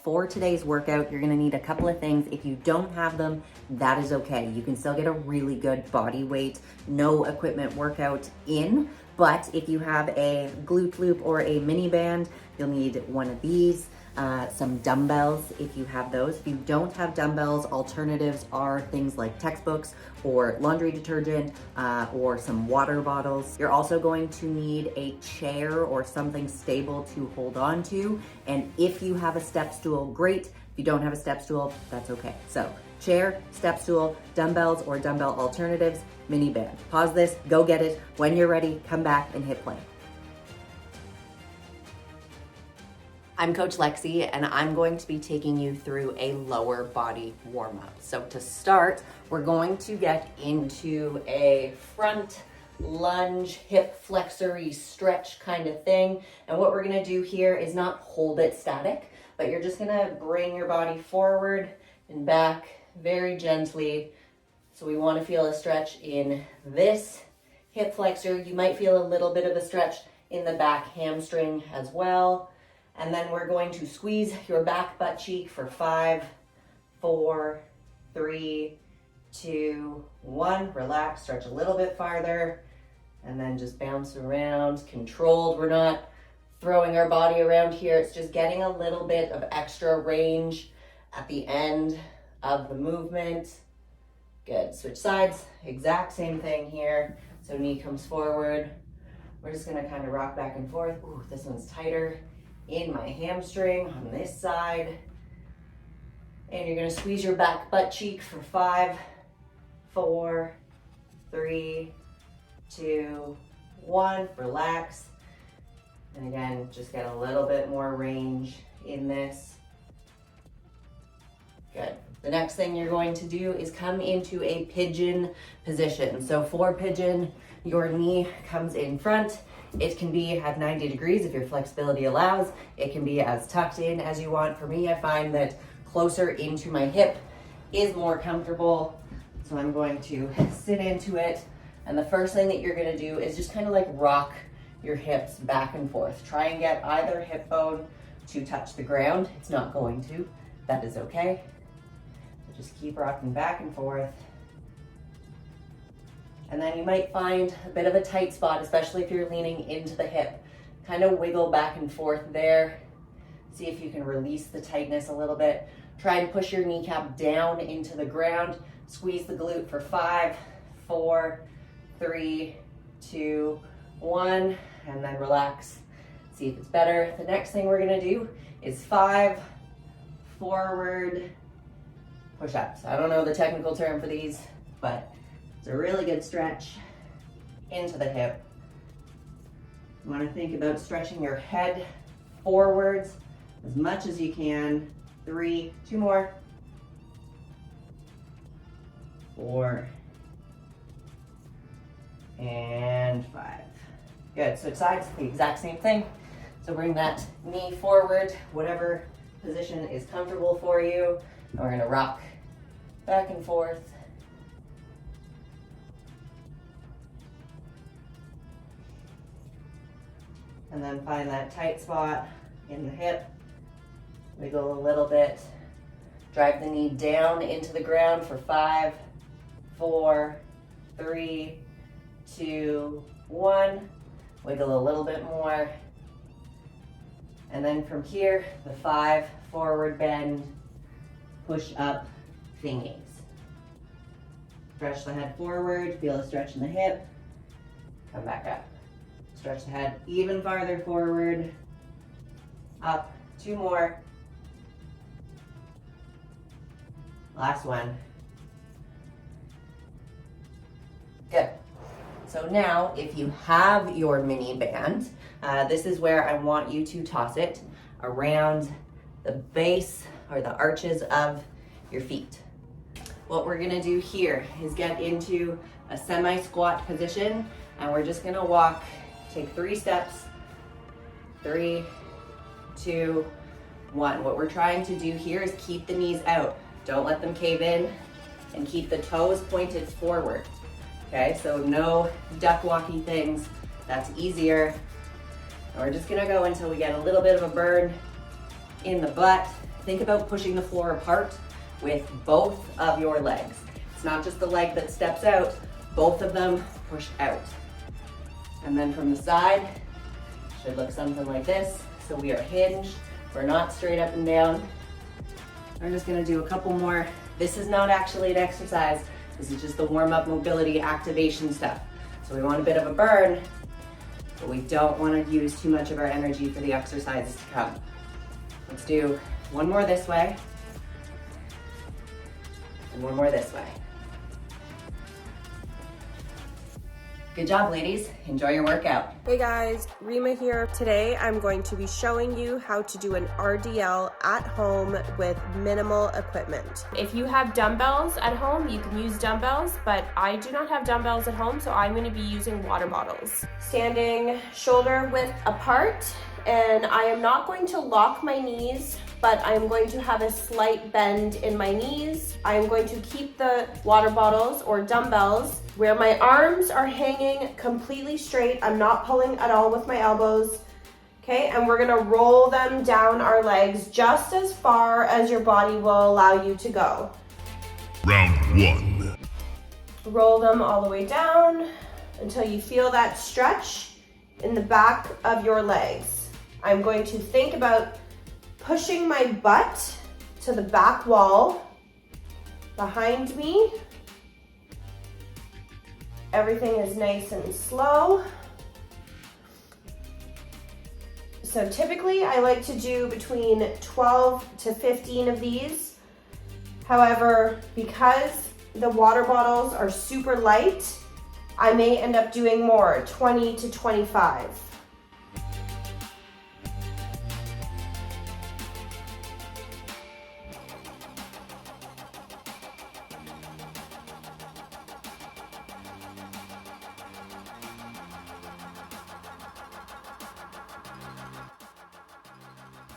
For today's workout, you're gonna need a couple of things. If you don't have them, that is okay. You can still get a really good body weight, no equipment workout in, but if you have a glute loop or a mini band, you'll need one of these, some dumbbells if you have those. If you don't have dumbbells, alternatives are things like textbooks or laundry detergent or some water bottles. You're also going to need a chair or something stable to hold on to. And if you have a step stool, great. If you don't have a step stool, that's okay. So chair, step stool, dumbbells or dumbbell alternatives, mini band. Pause this, go get it. When you're ready, come back and hit play. I'm Coach Lexi, and I'm going to be taking you through a lower body warm-up. So to start, we're going to get into a front lunge, hip flexor-y stretch kind of thing. And what we're gonna do here is not hold it static, but you're just gonna bring your body forward and back very gently. So we wanna feel a stretch in this hip flexor. You might feel a little bit of a stretch in the back hamstring as well. And then we're going to squeeze your back butt cheek for 5, 4, 3, 2, 1. Relax, stretch a little bit farther, and then just bounce around, controlled. We're not throwing our body around here. It's just getting a little bit of extra range at the end of the movement. Good, switch sides, exact same thing here. So knee comes forward. We're just gonna kind of rock back and forth. Ooh, this one's tighter in my hamstring on this side. And you're gonna squeeze your back butt cheek for 5, 4, 3, 2, 1. Relax. And again, just get a little bit more range in this. Good. The next thing you're going to do is come into a pigeon position. So for pigeon, your knee comes in front. It can be at 90 degrees if your flexibility allows. It can be as tucked in as you want. For me, I find that closer into my hip is more comfortable. So I'm going to sit into it. And the first thing that you're gonna do is just kind of like rock your hips back and forth. Try and get either hip bone to touch the ground. It's not going to, that is okay. So just keep rocking back and forth. And then you might find a bit of a tight spot, especially if you're leaning into the hip. Kind of wiggle back and forth there. See if you can release the tightness a little bit. Try and push your kneecap down into the ground. Squeeze the glute for 5, 4, 3, 2, 1, and then relax. See if it's better. The next thing we're gonna do is 5 forward push-ups. I don't know the technical term for these, but it's a really good stretch into the hip. You want to think about stretching your head forwards as much as you can. 3, 2 more. 4, and 5. Good, switch sides, the exact same thing. So bring that knee forward, whatever position is comfortable for you. And we're gonna rock back and forth. And then find that tight spot in the hip. Wiggle a little bit. Drive the knee down into the ground for 5, 4, 3, 2, 1. Wiggle a little bit more. And then from here, the 5 forward bend, push up thingies. Stretch the head forward, feel a stretch in the hip. Come back up. Stretch the head even farther forward, up, 2 more. Last one. Good. So now, if you have your mini band, this is where I want you to toss it around the base or the arches of your feet. What we're gonna do here is get into a semi-squat position, and we're just gonna walk. Take 3 steps, 3, 2, 1. What we're trying to do here is keep the knees out. Don't let them cave in, and keep the toes pointed forward. Okay, so no duck walky things. That's easier. And we're just gonna go until we get a little bit of a burn in the butt Think about pushing the floor apart with both of your legs. It's not just the leg that steps out, both of them push out. And then from the side, should look something like this. So we are hinged, we're not straight up and down. I'm just gonna do a couple more. This is not actually an exercise. This is just the warm-up mobility activation stuff. So we want a bit of a burn, but we don't want to use too much of our energy for the exercises to come. Let's do one more this way, and one more this way. Good job, ladies. Enjoy your workout. Hey guys, Rima here. Today I'm going to be showing you how to do an RDL at home with minimal equipment. If you have dumbbells at home, you can use dumbbells, but I do not have dumbbells at home, so I'm going to be using water bottles. Standing shoulder width apart, and I am not going to lock my knees, but I'm going to have a slight bend in my knees. I'm going to keep the water bottles or dumbbells where my arms are hanging completely straight. I'm not pulling at all with my elbows. Okay, and we're gonna roll them down our legs just as far as your body will allow you to go. Round one. Roll them all the way down until you feel that stretch in the back of your legs. I'm going to think about pushing my butt to the back wall behind me. Everything is nice and slow. So typically I like to do between 12 to 15 of these. However, because the water bottles are super light, I may end up doing more, 20 to 25.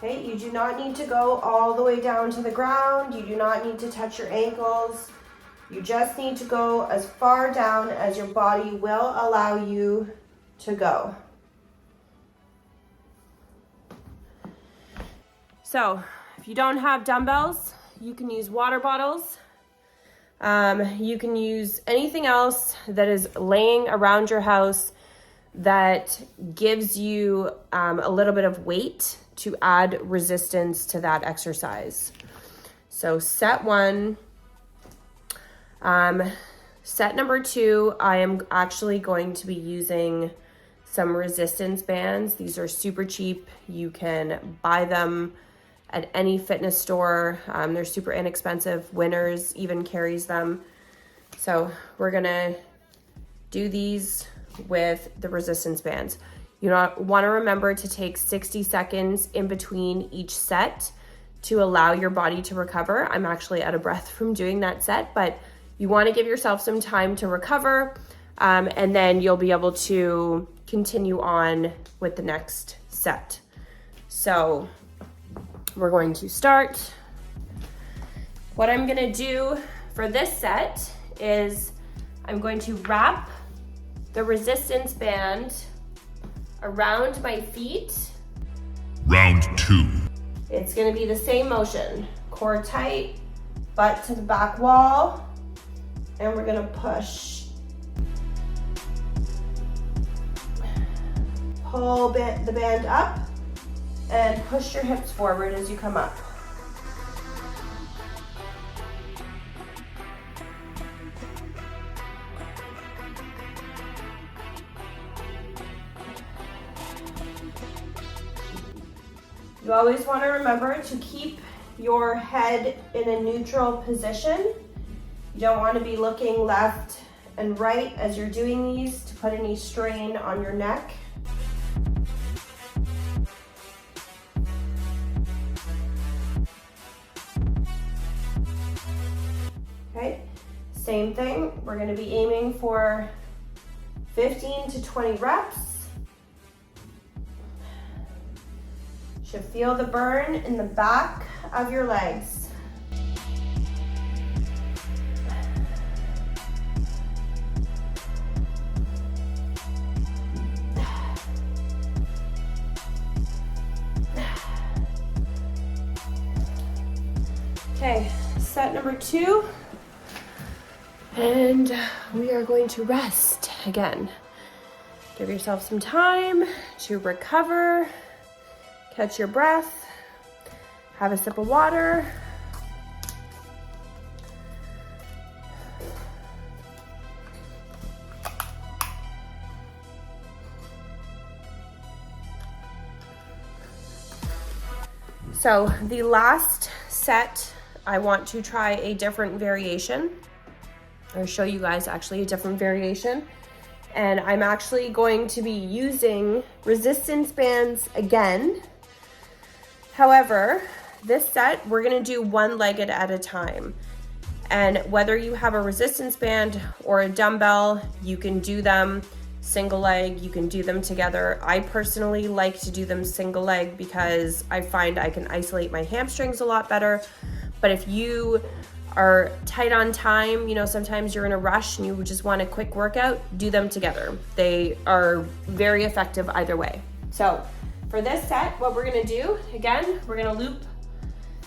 Okay, you do not need to go all the way down to the ground. You do not need to touch your ankles. You just need to go as far down as your body will allow you to go. So, if you don't have dumbbells, you can use water bottles. You can use anything else that is laying around your house that gives you a little bit of weight to add resistance to that exercise. So set one. Set number two, I am actually going to be using some resistance bands. These are super cheap. You can buy them at any fitness store. They're super inexpensive. Winners even carries them. So we're gonna do these with the resistance bands. You want to remember to take 60 seconds in between each set to allow your body to recover. I'm actually out of breath from doing that set, but you want to give yourself some time to recover, and then you'll be able to continue on with the next set. So we're going to start. What I'm going to do for this set is I'm going to wrap the resistance band around my feet. Round two. It's gonna be the same motion. Core tight, butt to the back wall, and we're gonna push. Pull the band up and push your hips forward as you come up. You always want to remember to keep your head in a neutral position. You don't want to be looking left and right as you're doing these to put any strain on your neck. Okay, same thing. We're going to be aiming for 15 to 20 reps. Should feel the burn in the back of your legs. Okay, set number 2. And we are going to rest again. Give yourself some time to recover, catch your breath, have a sip of water. So the last set, I want to try a different variation, or show you guys actually a different variation. And I'm actually going to be using resistance bands again. However, this set, we're gonna do one-legged at a time. And whether you have a resistance band or a dumbbell, you can do them single leg, you can do them together. I personally like to do them single leg because I find I can isolate my hamstrings a lot better. But if you are tight on time, you know, sometimes you're in a rush and you just want a quick workout, do them together. They are very effective either way. So for this set, what we're gonna do, again, we're gonna loop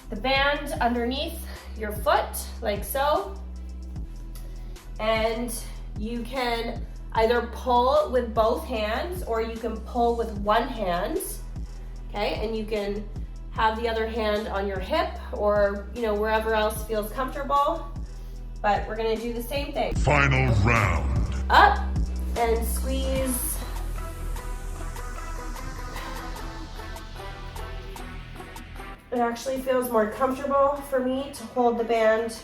the band underneath your foot, like so. And you can either pull with both hands or you can pull with one hand, okay? And you can have the other hand on your hip or, you know, wherever else feels comfortable. But we're gonna do the same thing. Final round. Up and squeeze. It actually feels more comfortable for me to hold the band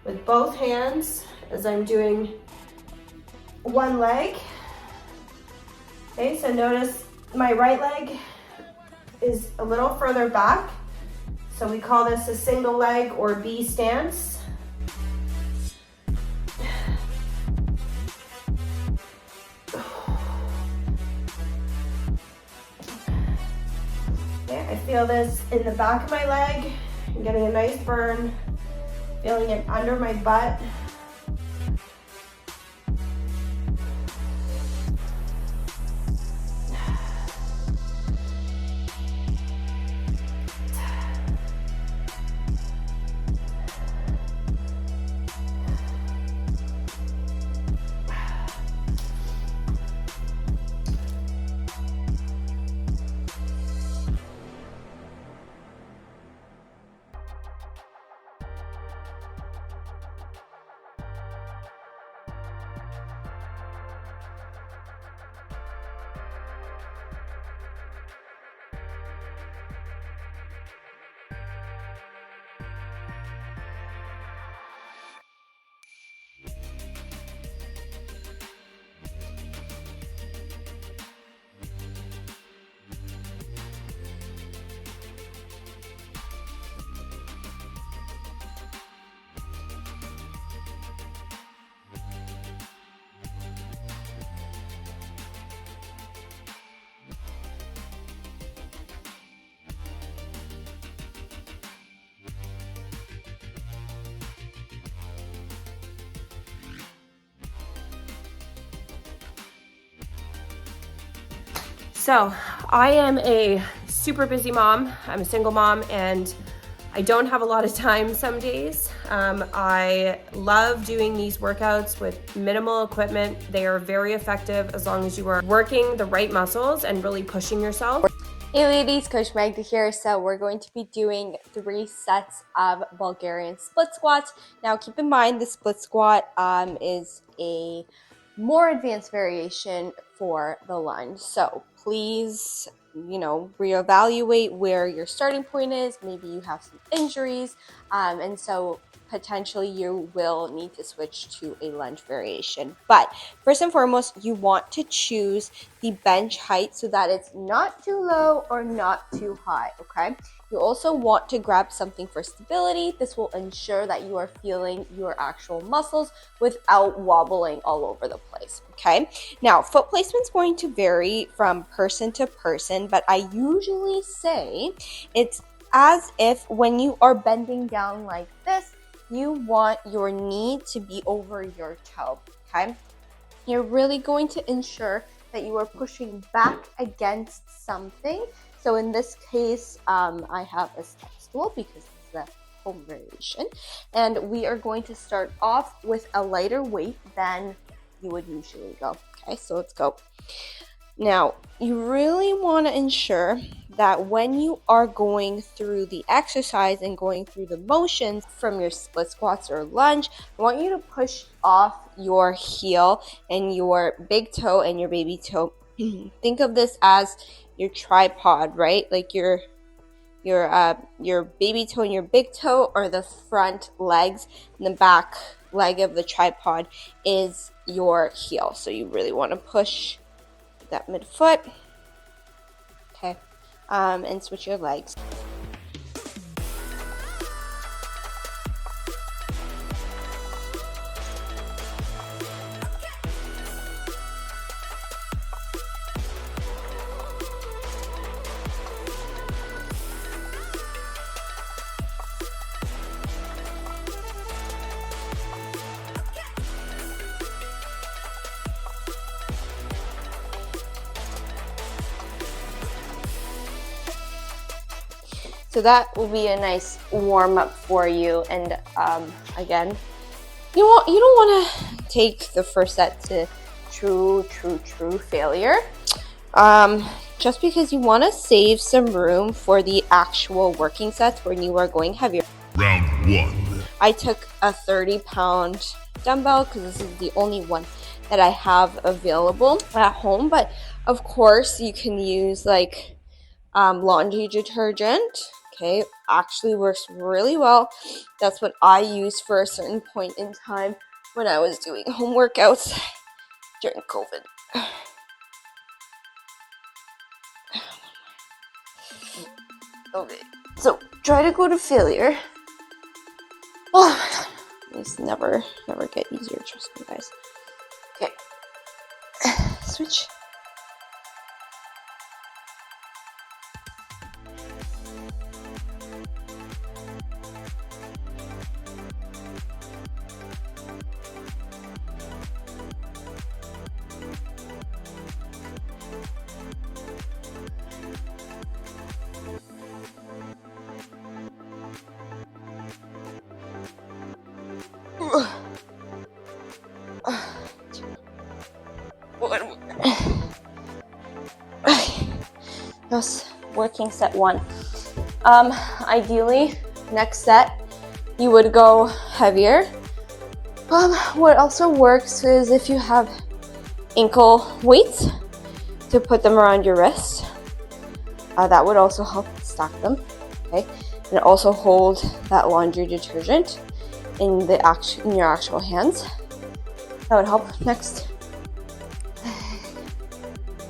with both hands as I'm doing one leg. Okay, so notice my right leg is a little further back. So we call this a single leg or B stance. Okay, I feel this in the back of my leg. I'm getting a nice burn, feeling it under my butt. So I am a super busy mom. I'm a single mom and I don't have a lot of time some days. I love doing these workouts with minimal equipment. They are very effective as long as you are working the right muscles and really pushing yourself. Hey ladies, Coach Magda here. So we're going to be doing 3 sets of Bulgarian split squats. Now keep in mind the split squat is a more advanced variation for the lunge. So please, you know, reevaluate where your starting point is. Maybe you have some injuries, and so potentially you will need to switch to a lunge variation. But first and foremost, you want to choose the bench height so that it's not too low or not too high, okay? You also want to grab something for stability. This will ensure that you are feeling your actual muscles without wobbling all over the place, okay? Now, foot placement is going to vary from person to person, but I usually say it's as if when you are bending down like this, you want your knee to be over your toe, okay? You're really going to ensure that you are pushing back against something. So in this case, I have a step stool because this is a home variation. rotation. And we are going to start off with a lighter weight than you would usually go. Okay, so let's go. Now, you really want to ensure that when you are going through the exercise and going through the motions from your split squats or lunge, I want you to push off your heel and your big toe and your baby toe. Think of this as your tripod, right? Like your baby toe and your big toe are the front legs, and the back leg of the tripod is your heel. So you really want to push that midfoot, okay, and switch your legs. So that will be a nice warm up for you. And again, you don't want to take the first set to true failure. Just because you want to save some room for the actual working sets when you are going heavier. Round 1. I took a 30-pound dumbbell because this is the only one that I have available at home. But of course, you can use like laundry detergent. Okay, actually works really well. That's what I used for a certain point in time when I was doing home workouts during COVID. Okay, so try to go to failure. Oh my god, these never get easier, trust me guys. Okay, switch. That's working set 1. Ideally, next set you would go heavier. What also works is if you have ankle weights to put them around your wrist. That would also help stack them. Okay, and also hold that laundry detergent in your actual hands. That would help. Next.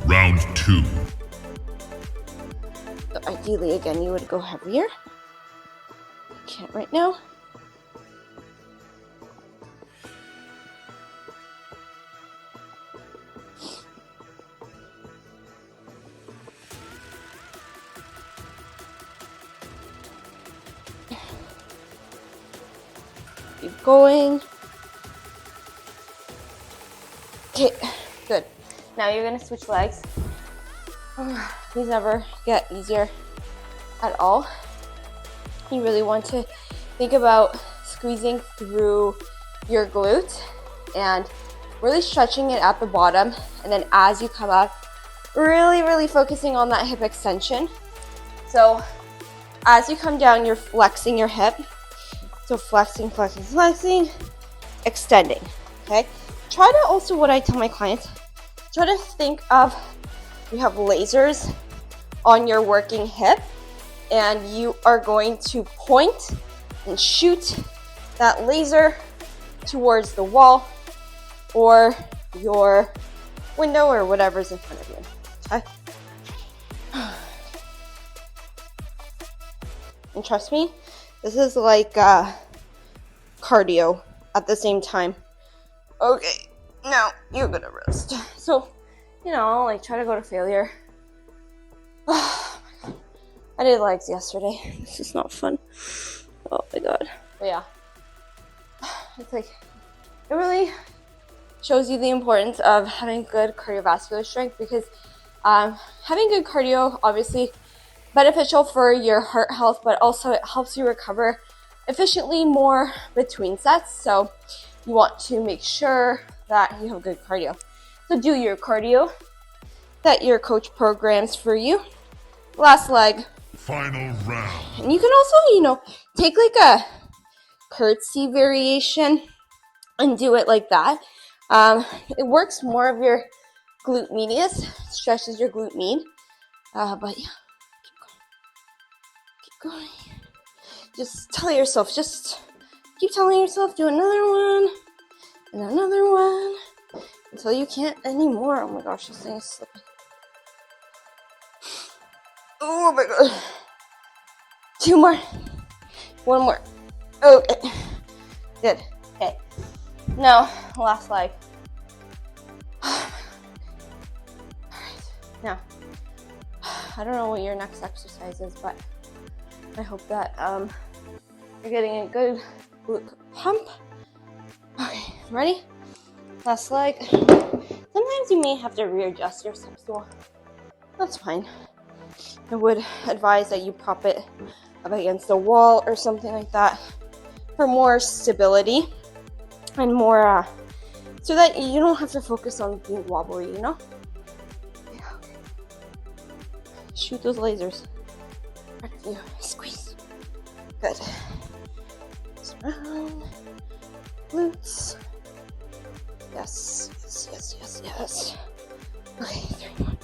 Round 2. So ideally, again, you would go heavier. You can't right now. Keep going. Okay, good. Now you're gonna switch legs. These never get easier at all. You really want to think about squeezing through your glute and really stretching it at the bottom. And then as you come up, really focusing on that hip extension. So as you come down, you're flexing your hip. So flexing, extending, okay? Try to also, what I tell my clients, try to think of, you have lasers on your working hip and you are going to point and shoot that laser towards the wall or your window or whatever's in front of you, okay? And trust me, this is like cardio at the same time. Okay, now you're gonna rest. So, like try to go to failure. Oh my god. I did legs yesterday. This is not fun. Oh my god. But yeah. It's like, it really shows you the importance of having good cardiovascular strength because having good cardio, obviously, beneficial for your heart health, but also it helps you recover efficiently more between sets. So you want to make sure that you have good cardio. So do your cardio that your coach programs for you. Last leg. Final round. And you can also, take like a curtsy variation and do it like that. It works more of your glute medius, stretches your glute med. But yeah, keep going. Just tell yourself, just keep telling yourself, do another one and another one until you can't anymore. Oh my gosh, this thing is slipping. Oh my god. 2 more. 1 more. Okay. Good. Okay. Now, last leg. Alright. Now, I don't know what your next exercise is, but I hope that you're getting a good glute pump. Okay, ready? Last leg. Sometimes you may have to readjust your step stool. That's fine. I would advise that you prop it up against a wall or something like that for more stability and more, so that you don't have to focus on being wobbly, Yeah, okay. Shoot those lasers. Right at you. Squeeze. Good. Round. Glutes. Yes. Okay, 3 more.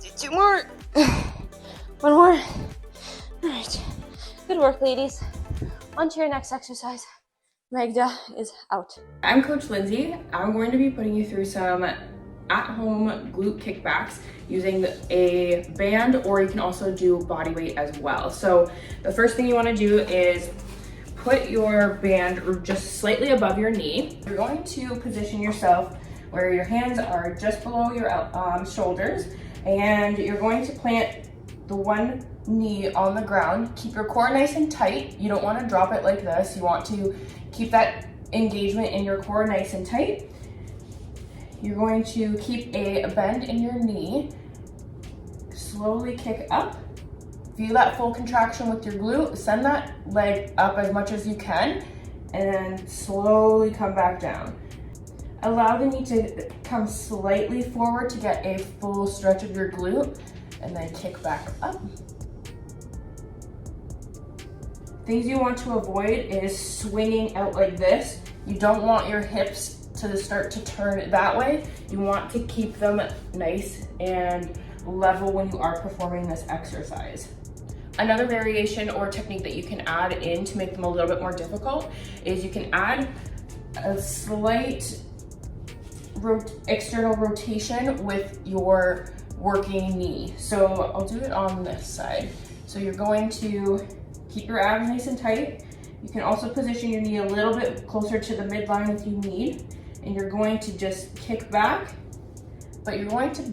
Do 2 more. 1 more. Alright. Good work, ladies. On to your next exercise. Magda is out. I'm Coach Lindsay. I'm going to be putting you through some at-home glute kickbacks using a band, or you can also do body weight as well. So the first thing you want to do is put your band just slightly above your knee. You're going to position yourself where your hands are just below your shoulders, and you're going to plant the one knee on the ground. Keep your core nice and tight. You don't want to drop it like this. You want to keep that engagement in your core nice and tight. You're going to keep a bend in your knee. Slowly kick up. Feel that full contraction with your glute. Send that leg up as much as you can, and then slowly come back down. Allow the knee to come slightly forward to get a full stretch of your glute, and then kick back up. Things you want to avoid is swinging out like this. You don't want your hips to start to turn that way. You want to keep them nice and level when you are performing this exercise. Another variation or technique that you can add in to make them a little bit more difficult is you can add a slight external rotation with your working knee. So I'll do it on this side. So you're going to keep your abs nice and tight. You can also position your knee a little bit closer to the midline if you need, and you're going to just kick back, but you're going to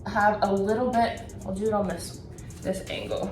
have a little bit, I'll do it on this angle.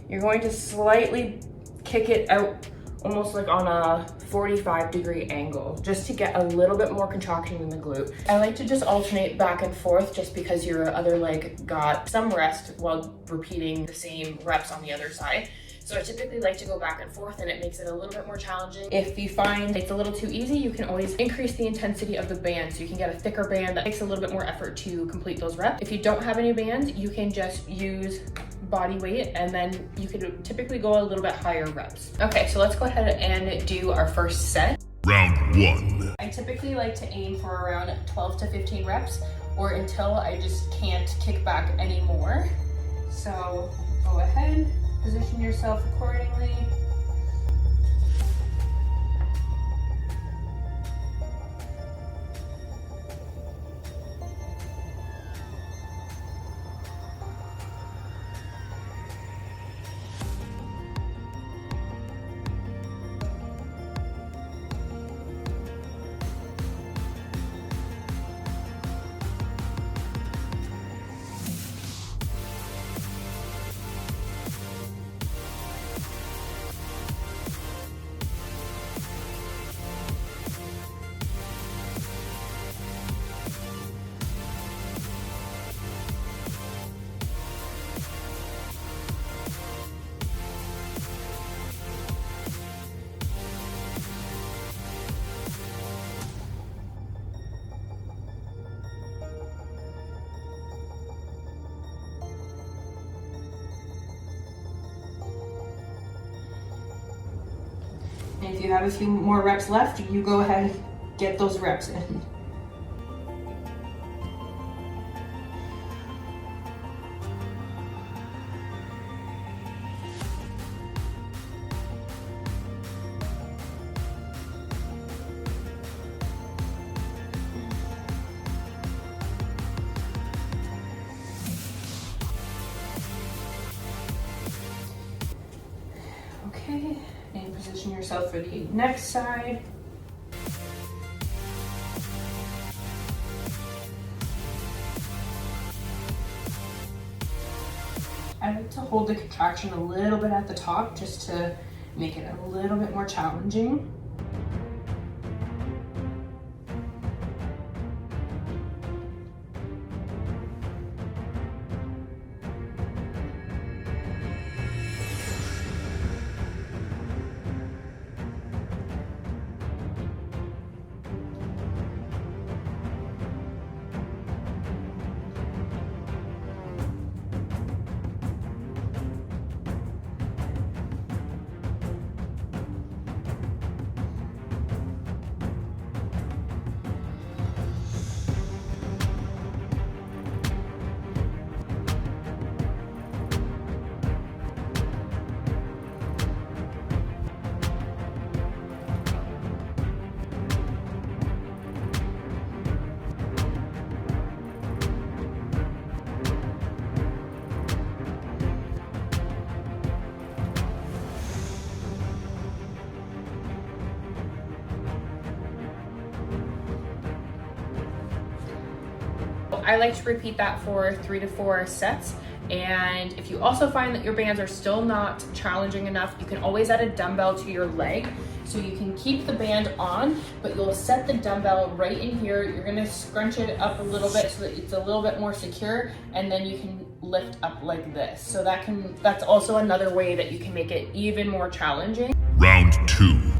You're going to slightly kick it out almost like on a 45-degree angle, just to get a little bit more contraction in the glute. I like to just alternate back and forth just because your other leg got some rest while repeating the same reps on the other side. So I typically like to go back and forth, and it makes it a little bit more challenging. If you find it's a little too easy, you can always increase the intensity of the band. So you can get a thicker band that takes a little bit more effort to complete those reps. If you don't have any bands, you can just use body weight, and then you could typically go a little bit higher reps. Okay, so let's go ahead and do our first set. Round 1. I typically like to aim for around 12 to 15 reps, or until I just can't kick back anymore. So go ahead, position yourself accordingly. And if you have a few more reps left, you go ahead and get those reps in. Okay, and position yourself for the next side. I like to hold the contraction a little bit at the top just to make it a little bit more challenging. I like to repeat that for 3 to 4 sets. And if you also find that your bands are still not challenging enough, you can always add a dumbbell to your leg. So you can keep the band on, but you'll set the dumbbell right in here. You're gonna scrunch it up a little bit so that it's a little bit more secure, and then you can lift up like this. So that's also another way that you can make it even more challenging. Round 2.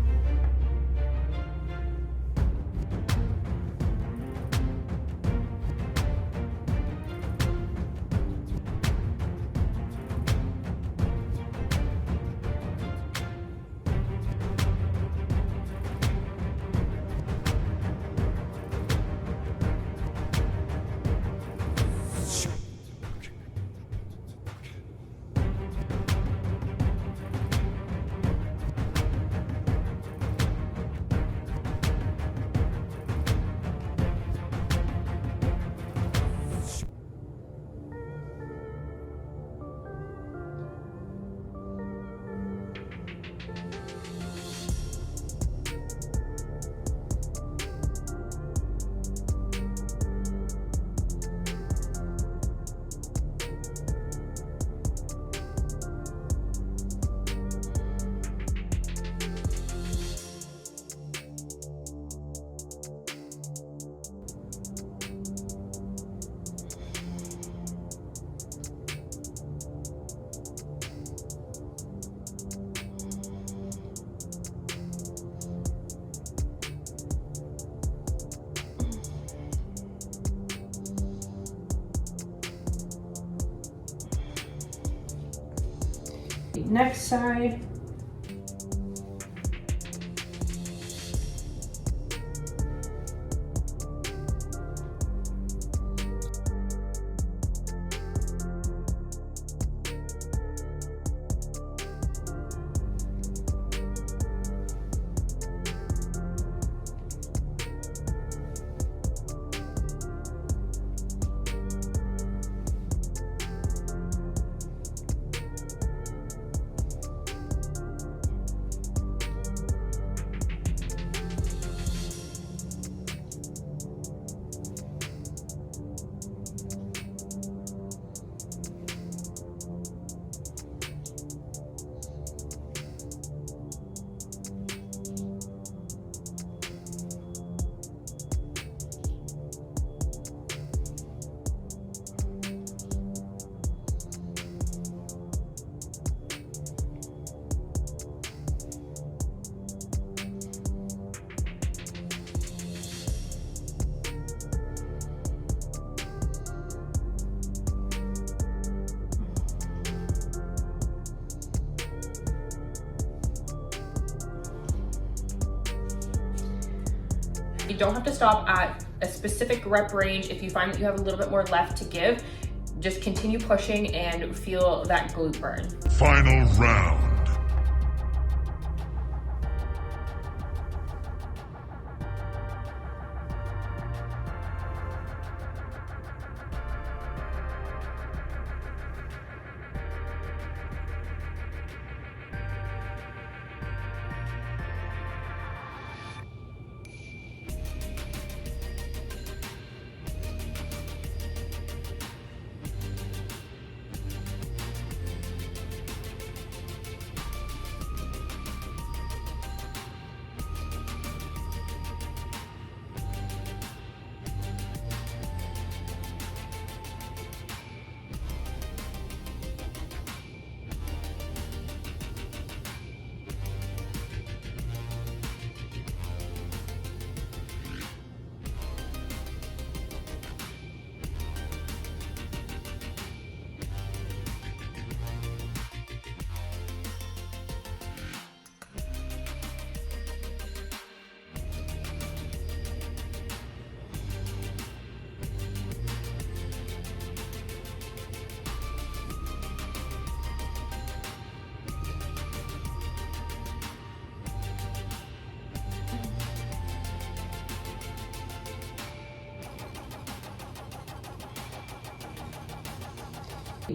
Next side. You don't have to stop at a specific rep range. If you find that you have a little bit more left to give, just continue pushing and feel that glute burn. Final round.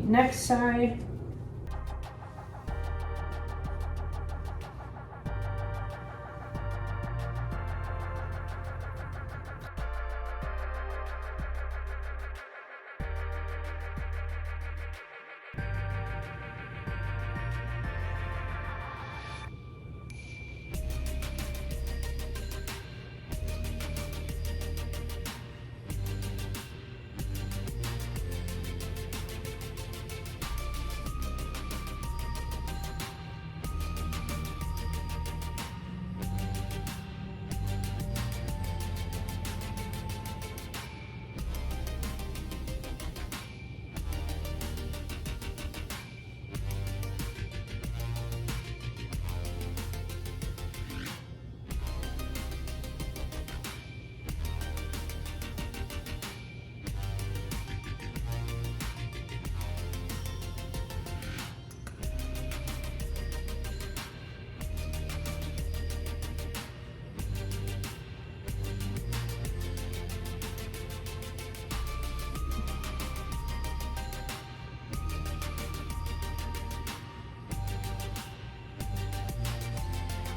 Next side.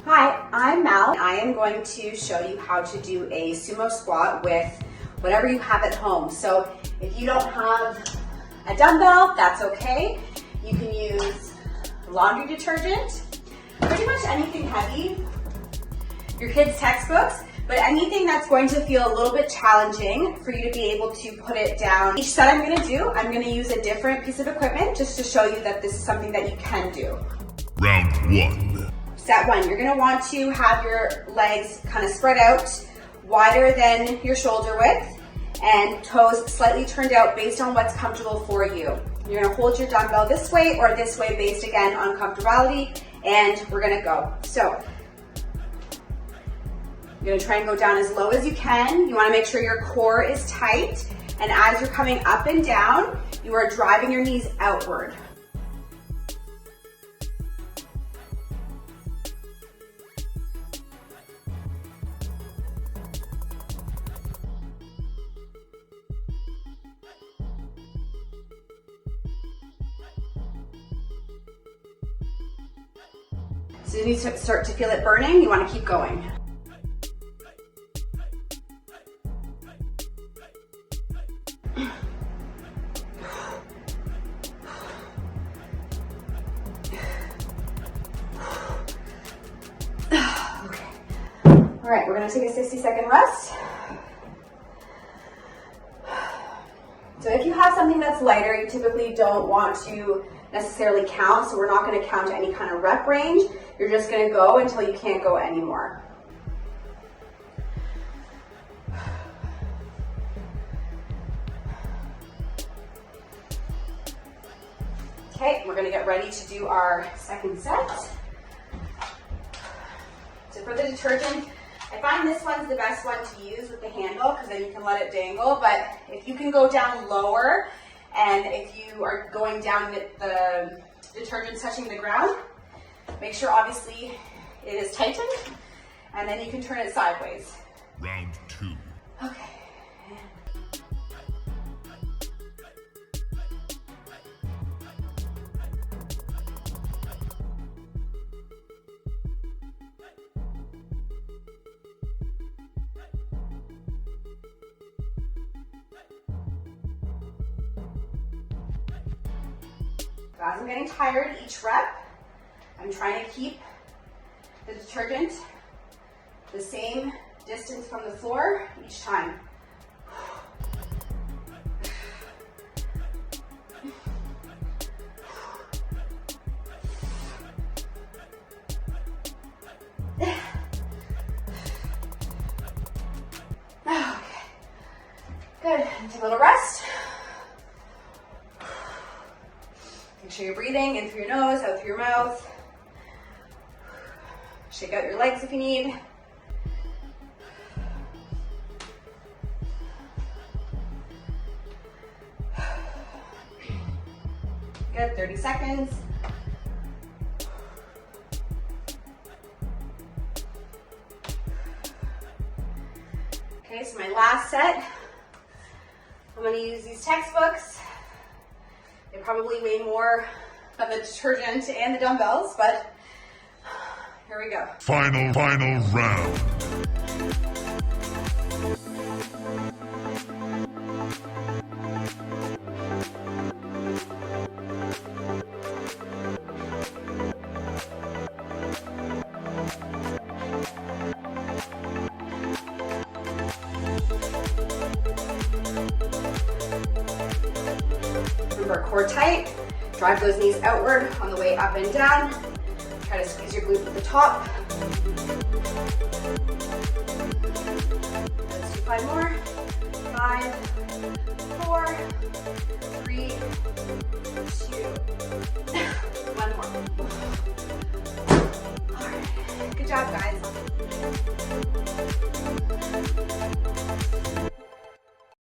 Hi, I'm Mal. I am going to show you how to do a sumo squat with whatever you have at home. So if you don't have a dumbbell, that's okay. You can use laundry detergent, pretty much anything heavy, your kids' textbooks, but anything that's going to feel a little bit challenging for you to be able to put it down. Each set I'm gonna do, I'm gonna use a different piece of equipment just to show you that this is something that you can do. Round one. Set one, you're gonna want to have your legs kind of spread out, wider than your shoulder width, and toes slightly turned out based on what's comfortable for you. You're gonna hold your dumbbell this way or this way based again on comfortability, and we're gonna go. So, you're gonna try and go down as low as you can. You wanna make sure your core is tight, and as you're coming up and down, you are driving your knees outward. As soon as you start to feel it burning, you want to keep going. Okay. All right, we're going to take a 60-second rest. So if you have something that's lighter, you typically don't want to necessarily count, so we're not going to count any kind of rep range. You're just going to go until you can't go anymore. Okay, we're going to get ready to do our second set. So for the detergent, I find this one's the best one to use with the handle because then you can let it dangle, but if you can go down lower and if you are going down the detergent's touching the ground, make sure obviously it is tightened and then you can turn it sideways. Round 2. Okay. As I'm getting tired each rep, I'm trying to keep the detergent the same distance from the floor each time. Okay, good. Take a little rest. Make sure you're breathing in through your nose, out through your mouth. Shake out your legs if you need. Good, 30 seconds. Okay, so my last set, I'm gonna use these textbooks. They probably weigh more of the detergent and the dumbbells, but here we go. Final round. Remember, core tight. Drive those knees outward on the way up and down. Try to squeeze your glutes at the top. Let's do 5 more. 5, 4,